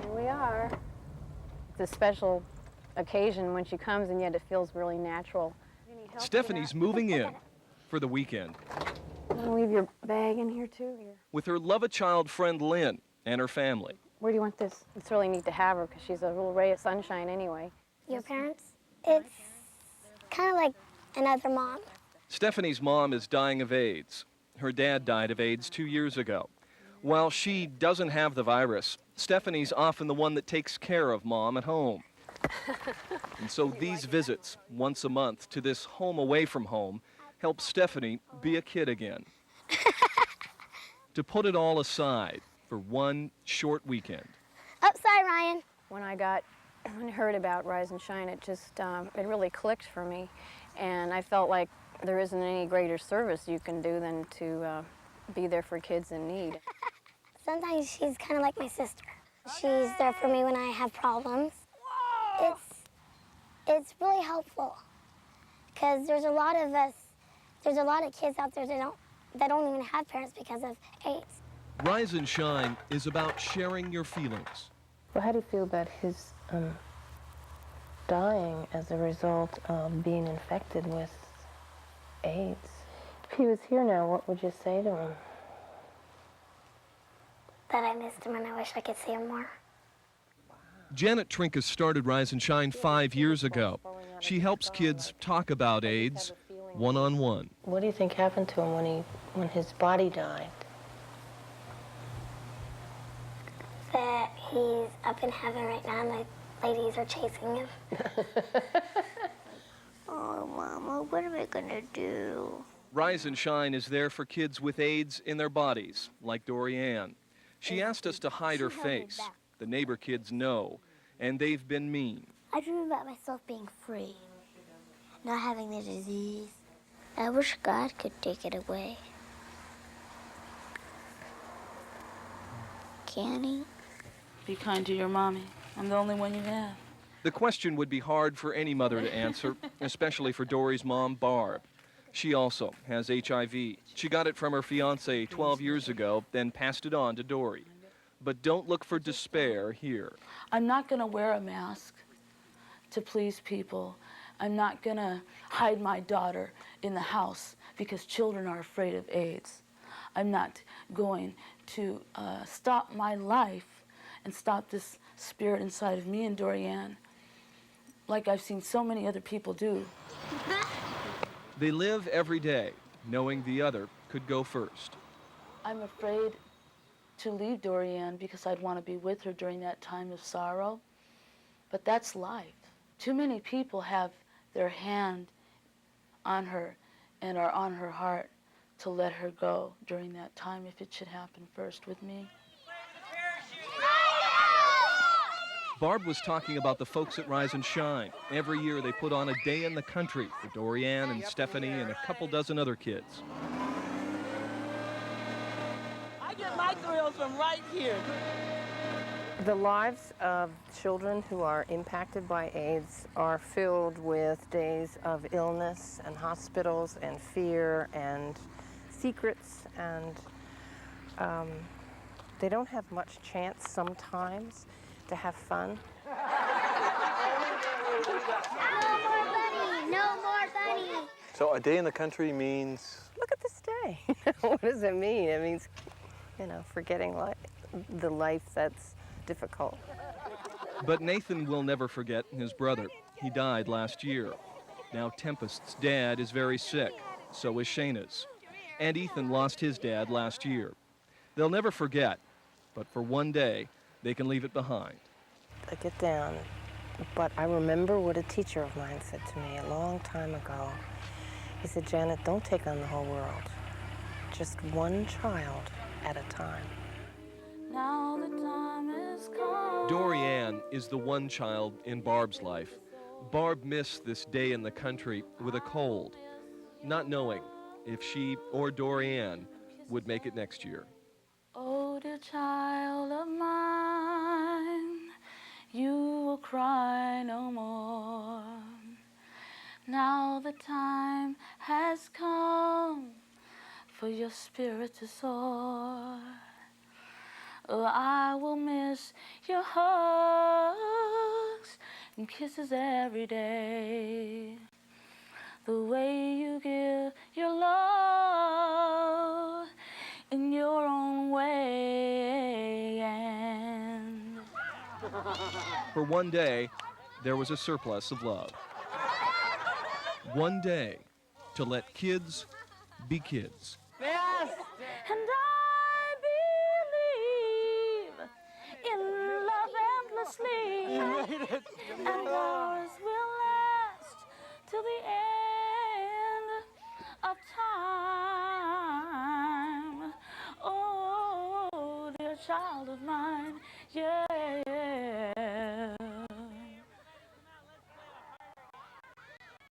Here we are. It's a special occasion when she comes, and yet it feels really natural. Stephanie's moving in for the weekend. I'm gonna leave your bag in here too. Here. With her love-a-child friend Lynn and her family. Where do you want this? It's really neat to have her because she's a little ray of sunshine anyway. Your parents? It's kind of like another mom. Stephanie's mom is dying of AIDS. Her dad died of AIDS 2 years ago. While she doesn't have the virus, Stephanie's often the one that takes care of Mom at home. And so these visits, once a month, to this home away from home, help Stephanie be a kid again. To put it all aside for one short weekend. Oh, sorry, Ryan. When I heard about Rise and Shine, it just, it really clicked for me. And I felt like there isn't any greater service you can do than to be there for kids in need. Sometimes she's kind of like my sister. She's there for me when I have problems. It's really helpful because there's a lot of kids out there that don't even have parents because of AIDS. Rise and Shine is about sharing your feelings. Well, how do you feel about his dying as a result of being infected with AIDS? If he was here now, what would you say to him? That I missed him and I wish I could see him more. Janet Trinkaus started Rise and Shine 5 years ago. She helps kids talk about AIDS one-on-one. What do you think happened to him when his body died? That he's up in heaven right now and the ladies are chasing him. Oh, Mama, what am I gonna do? Rise and Shine is there for kids with AIDS in their bodies, like Dorianne. She asked us to hide her face. The neighbor kids know, and they've been mean. I dream about myself being free, not having the disease. I wish God could take it away. Can he? Be kind to your mommy. I'm the only one you have. The question would be hard for any mother to answer, especially for Dory's mom, Barb. She also has HIV. She got it from her fiance 12 years ago, then passed it on to Dory. But don't look for despair here. I'm not going to wear a mask to please people. I'm not going to hide my daughter in the house because children are afraid of AIDS. I'm not going to stop my life and stop this spirit inside of me and Dorianne like I've seen so many other people do. They live every day knowing the other could go first. I'm afraid to leave Dorianne because I'd want to be with her during that time of sorrow. But that's life. Too many people have their hand on her and are on her heart to let her go during that time if it should happen first with me. Barb was talking about the folks at Rise and Shine. Every year they put on a day in the country for Dorianne and Stephanie and a couple dozen other kids. I get my thrills from right here. The lives of children who are impacted by AIDS are filled with days of illness and hospitals and fear and secrets, and they don't have much chance sometimes to have fun. No more bunny. So a day in the country means? Look at this day. What does it mean? It means, forgetting the life that's difficult. But Nathan will never forget his brother. He died last year. Now Tempest's dad is very sick. So is Shayna's. And Ethan lost his dad last year. They'll never forget, but for one day, they can leave it behind. I get down, but I remember what a teacher of mine said to me a long time ago. He said, Janet, don't take on the whole world. Just one child at a time. Now the time is come. Dorianne is the one child in Barb's life. Barb missed this day in the country with a cold, not knowing if she or Dorianne would make it next year. Oh, dear child of mine, you will cry no more. Now the time has come for your spirit to soar. Oh, I will miss your hugs and kisses every day. The way you give your love in your own way. And For one day, there was a surplus of love. One day to let kids be kids. and I believe in love endlessly. And ours will last till the end of time. Oh, dear child of mine, yeah.